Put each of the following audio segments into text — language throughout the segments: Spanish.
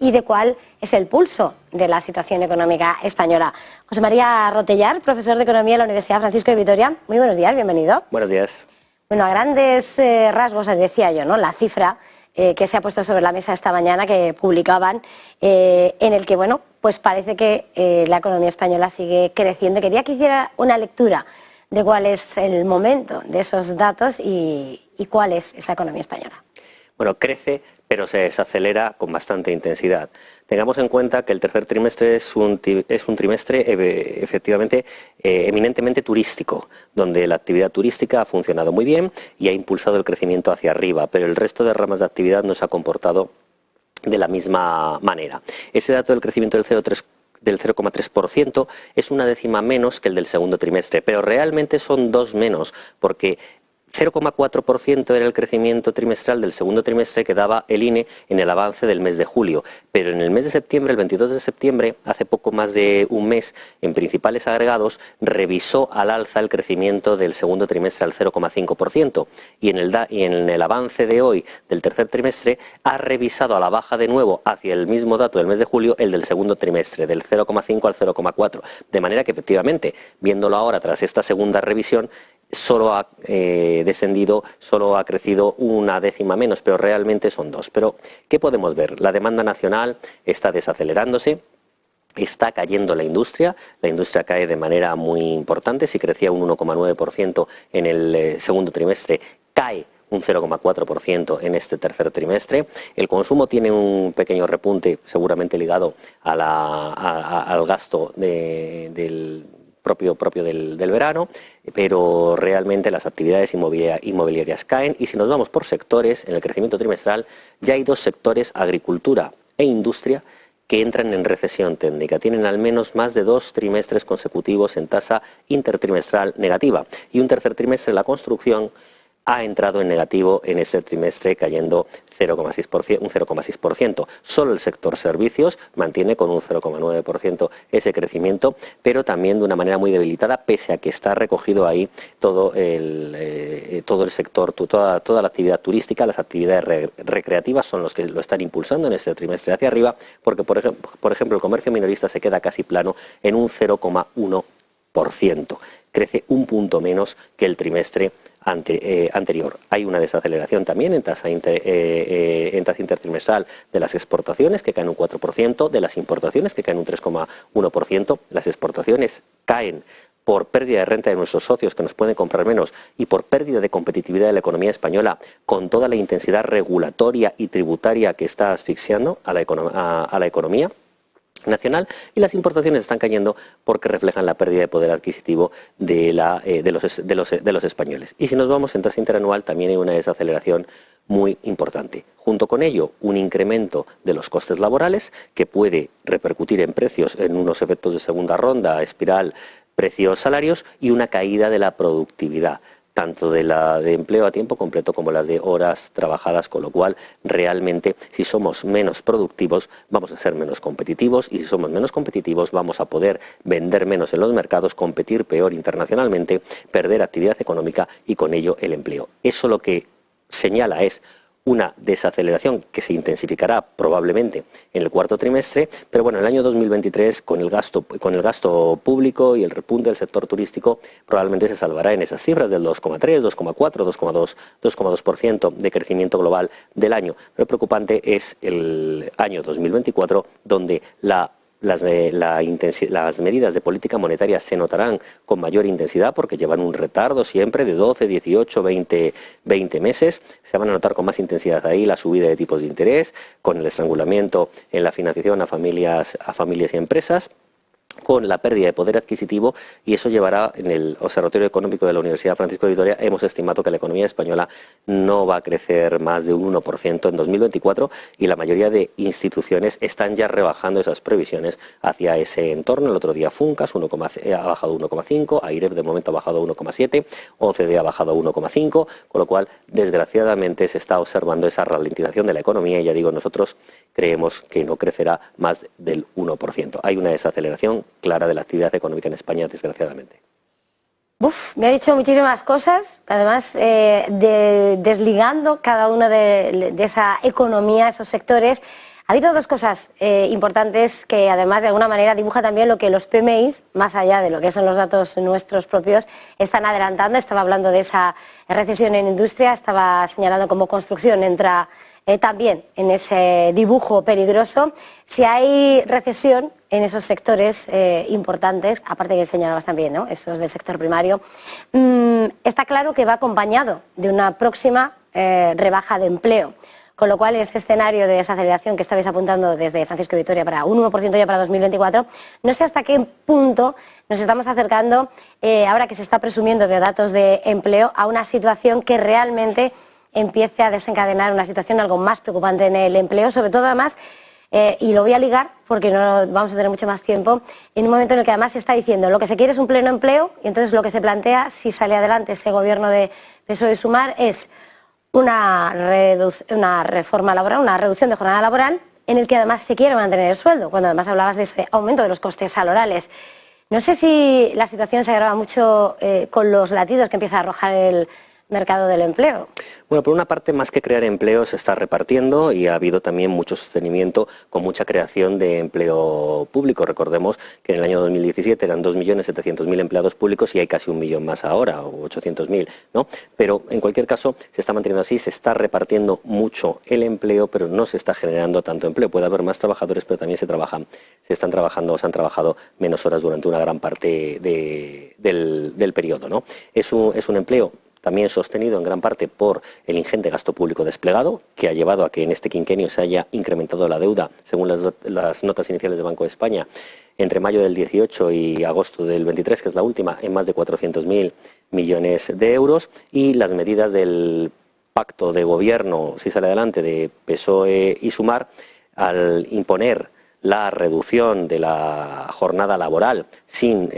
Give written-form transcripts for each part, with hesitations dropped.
y de cuál es el pulso de la situación económica española. José María Rotellar, profesor de Economía en la Universidad Francisco de Vitoria. Muy buenos días, bienvenido. Buenos días. Bueno, a grandes rasgos, decía yo, ¿no? La cifra que se ha puesto sobre la mesa esta mañana, que publicaban, en el que, bueno, pues parece que la economía española sigue creciendo. Quería que hiciera una lectura de cuál es el momento de esos datos y cuál es esa economía española. Bueno, crece, pero se desacelera con bastante intensidad. Tengamos en cuenta que el tercer trimestre es un trimestre efectivamente eminentemente turístico, donde la actividad turística ha funcionado muy bien y ha impulsado el crecimiento hacia arriba, pero el resto de ramas de actividad no se ha comportado de la misma manera. Ese dato del crecimiento del 0,3% es una décima menos que el del segundo trimestre, pero realmente son dos menos, porque 0,4% era el crecimiento trimestral del segundo trimestre que daba el INE en el avance del mes de julio. Pero en el mes de septiembre, el 22 de septiembre, hace poco más de un mes, en principales agregados, revisó al alza el crecimiento del segundo trimestre al 0,5%. Y en el avance de hoy del tercer trimestre ha revisado a la baja de nuevo hacia el mismo dato del mes de julio el del segundo trimestre, del 0,5 al 0,4. De manera que efectivamente, viéndolo ahora tras esta segunda revisión, solo ha descendido, solo ha crecido una décima menos, pero realmente son dos. Pero, ¿qué podemos ver? La demanda nacional está desacelerándose, está cayendo la industria cae de manera muy importante, si crecía un 1,9% en el segundo trimestre, cae un 0,4% en este tercer trimestre. El consumo tiene un pequeño repunte, seguramente ligado al gasto del propio del verano, pero realmente las actividades inmobiliarias caen. Y si nos vamos por sectores, en el crecimiento trimestral ya hay dos sectores, agricultura e industria, que entran en recesión técnica. Tienen al menos más de 2 trimestres consecutivos en tasa intertrimestral negativa. Y un tercer trimestre, la construcción, ha entrado en negativo en este trimestre, cayendo un 0,6%. Solo el sector servicios mantiene con un 0,9% ese crecimiento, pero también de una manera muy debilitada, pese a que está recogido ahí todo el sector, toda la actividad turística. Las actividades recreativas son los que lo están impulsando en este trimestre hacia arriba, porque por ejemplo el comercio minorista se queda casi plano en un 0,1%. Crece un punto menos que el trimestre anterior. Hay una desaceleración también en tasa intertrimestral de las exportaciones, que caen un 4%, de las importaciones, que caen un 3,1%. Las exportaciones caen por pérdida de renta de nuestros socios, que nos pueden comprar menos, y por pérdida de competitividad de la economía española, con toda la intensidad regulatoria y tributaria que está asfixiando a la economía nacional. Y las importaciones están cayendo porque reflejan la pérdida de poder adquisitivo de los españoles. Y si nos vamos en tasa interanual, también hay una desaceleración muy importante. Junto con ello, un incremento de los costes laborales que puede repercutir en precios, en unos efectos de segunda ronda, espiral, precios-salarios, y una caída de la productividad, tanto de la de empleo a tiempo completo como la de horas trabajadas, con lo cual realmente si somos menos productivos vamos a ser menos competitivos, y si somos menos competitivos vamos a poder vender menos en los mercados, competir peor internacionalmente, perder actividad económica y con ello el empleo. Eso lo que señala es una desaceleración que se intensificará probablemente en el cuarto trimestre, pero bueno, el año 2023 con el gasto público y el repunte del sector turístico probablemente se salvará en esas cifras del 2,3, 2,4, 2,2% de crecimiento global del año. Lo preocupante es el año 2024, donde las medidas de política monetaria se notarán con mayor intensidad, porque llevan un retardo siempre de 12, 18, 20 meses. Se van a notar con más intensidad ahí la subida de tipos de interés, con el estrangulamiento en la financiación a familias y empresas, con la pérdida de poder adquisitivo, y eso llevará, en el Observatorio Económico de la Universidad Francisco de Vitoria hemos estimado que la economía española no va a crecer más de un 1% en 2024, y la mayoría de instituciones están ya rebajando esas previsiones hacia ese entorno. El otro día Funcas ha bajado 1,5, AIREF de momento ha bajado 1,7, OCDE ha bajado 1,5, con lo cual desgraciadamente se está observando esa ralentización de la economía, y ya digo, nosotros creemos que no crecerá más del 1%. Hay una desaceleración clara de la actividad económica en España, desgraciadamente. Me ha dicho muchísimas cosas, además desligando cada uno de esa economía, esos sectores. Ha habido dos cosas importantes que además de alguna manera dibuja también lo que los PMIs, más allá de lo que son los datos nuestros propios, están adelantando. Estaba hablando de esa recesión en industria, estaba señalando cómo construcción entra también en ese dibujo peligroso. Si hay recesión en esos sectores importantes, aparte que señalabas también, ¿no?, esos del sector primario, está claro que va acompañado de una próxima rebaja de empleo. Con lo cual, en este escenario de desaceleración que estabais apuntando desde Francisco Vitoria para un 1% ya para 2024, no sé hasta qué punto nos estamos acercando, ahora que se está presumiendo de datos de empleo, a una situación que realmente empiece a desencadenar una situación algo más preocupante en el empleo, sobre todo además, y lo voy a ligar porque no vamos a tener mucho más tiempo, en un momento en el que además se está diciendo lo que se quiere es un pleno empleo, y entonces lo que se plantea, si sale adelante ese gobierno de PSOE y Sumar, es una reforma laboral, una reducción de jornada laboral, en el que además se quiere mantener el sueldo, cuando además hablabas de ese aumento de los costes salariales. No sé si la situación se agrava mucho con los latidos que empieza a arrojar el mercado del empleo. Bueno, por una parte, más que crear empleo, se está repartiendo y ha habido también mucho sostenimiento con mucha creación de empleo público. Recordemos que en el año 2017 eran 2.700.000 empleados públicos y hay casi 1 millón más ahora, o 800.000, ¿no? Pero en cualquier caso se está manteniendo así, se está repartiendo mucho el empleo, pero no se está generando tanto empleo. Puede haber más trabajadores, pero también se han trabajado menos horas durante una gran parte del periodo, ¿no? Es un empleo también sostenido en gran parte por el ingente gasto público desplegado, que ha llevado a que en este quinquenio se haya incrementado la deuda, según las notas iniciales del Banco de España, entre mayo del 18 y agosto del 23, que es la última, en más de 400.000 millones de euros, y las medidas del pacto de gobierno, si sale adelante, de PSOE y Sumar, al imponer la reducción de la jornada laboral sin,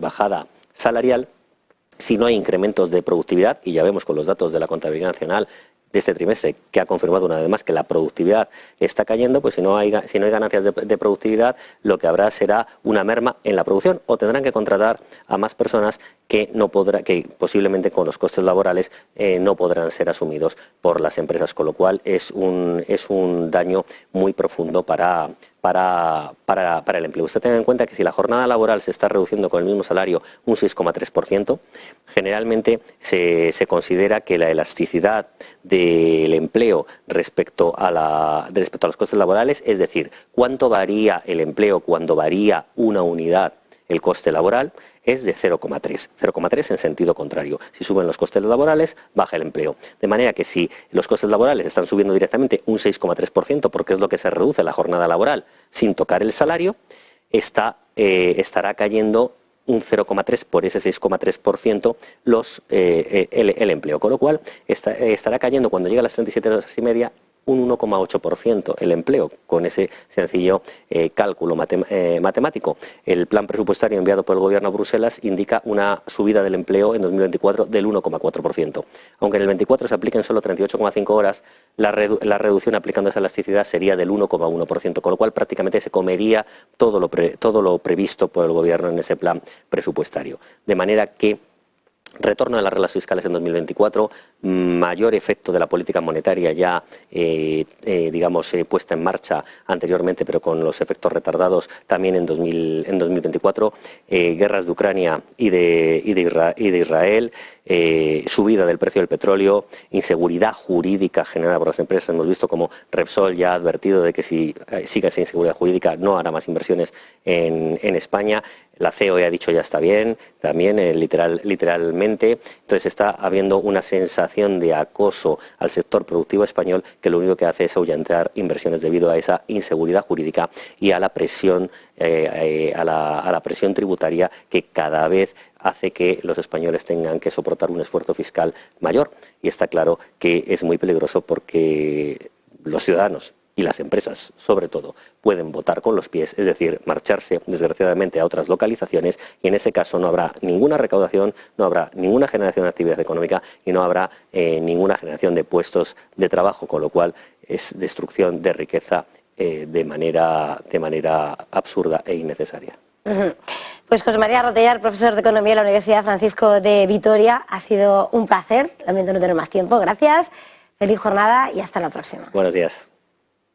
bajada salarial, si no hay incrementos de productividad, y ya vemos con los datos de la contabilidad nacional de este trimestre, que ha confirmado una vez más que la productividad está cayendo, pues si no hay ganancias de productividad, lo que habrá será una merma en la producción, o tendrán que contratar a más personas que posiblemente con los costes laborales no podrán ser asumidos por las empresas, con lo cual es un daño muy profundo para el empleo. Usted tenga en cuenta que si la jornada laboral se está reduciendo con el mismo salario un 6,3%, generalmente se considera que la elasticidad del empleo respecto a los costes laborales, es decir, cuánto varía el empleo cuando varía una unidad el coste laboral, es de 0,3 en sentido contrario. Si suben los costes laborales, baja el empleo. De manera que si los costes laborales están subiendo directamente un 6,3%, porque es lo que se reduce la jornada laboral sin tocar el salario, estará cayendo un 0,3 por ese 6,3% el empleo. Con lo cual estará cayendo cuando llegue a las 37 horas y media un 1,8% el empleo, con ese sencillo cálculo matemático. El plan presupuestario enviado por el Gobierno a Bruselas indica una subida del empleo en 2024 del 1,4%. Aunque en el 24 se apliquen solo 38,5 horas, la reducción aplicando esa elasticidad sería del 1,1%, con lo cual prácticamente se comería todo lo previsto por el Gobierno en ese plan presupuestario. De manera que retorno de las reglas fiscales en 2024, mayor efecto de la política monetaria ya, puesta en marcha anteriormente, pero con los efectos retardados también en 2024, guerras de Ucrania y de Israel, subida del precio del petróleo, inseguridad jurídica generada por las empresas. Hemos visto como Repsol ya ha advertido de que si sigue esa inseguridad jurídica no hará más inversiones en España. La COE ha dicho ya está bien, también literalmente. Entonces está habiendo una sensación de acoso al sector productivo español que lo único que hace es ahuyentar inversiones debido a esa inseguridad jurídica y a la presión, a la presión tributaria que cada vez hace que los españoles tengan que soportar un esfuerzo fiscal mayor. Y está claro que es muy peligroso porque los ciudadanos y las empresas, sobre todo, pueden votar con los pies, es decir, marcharse, desgraciadamente, a otras localizaciones, y en ese caso no habrá ninguna recaudación, no habrá ninguna generación de actividad económica y no habrá ninguna generación de puestos de trabajo, con lo cual es destrucción de riqueza de manera absurda e innecesaria. Pues José María Rotellar, profesor de Economía de la Universidad Francisco de Vitoria, ha sido un placer, lamento no tener más tiempo, gracias, feliz jornada y hasta la próxima. Buenos días.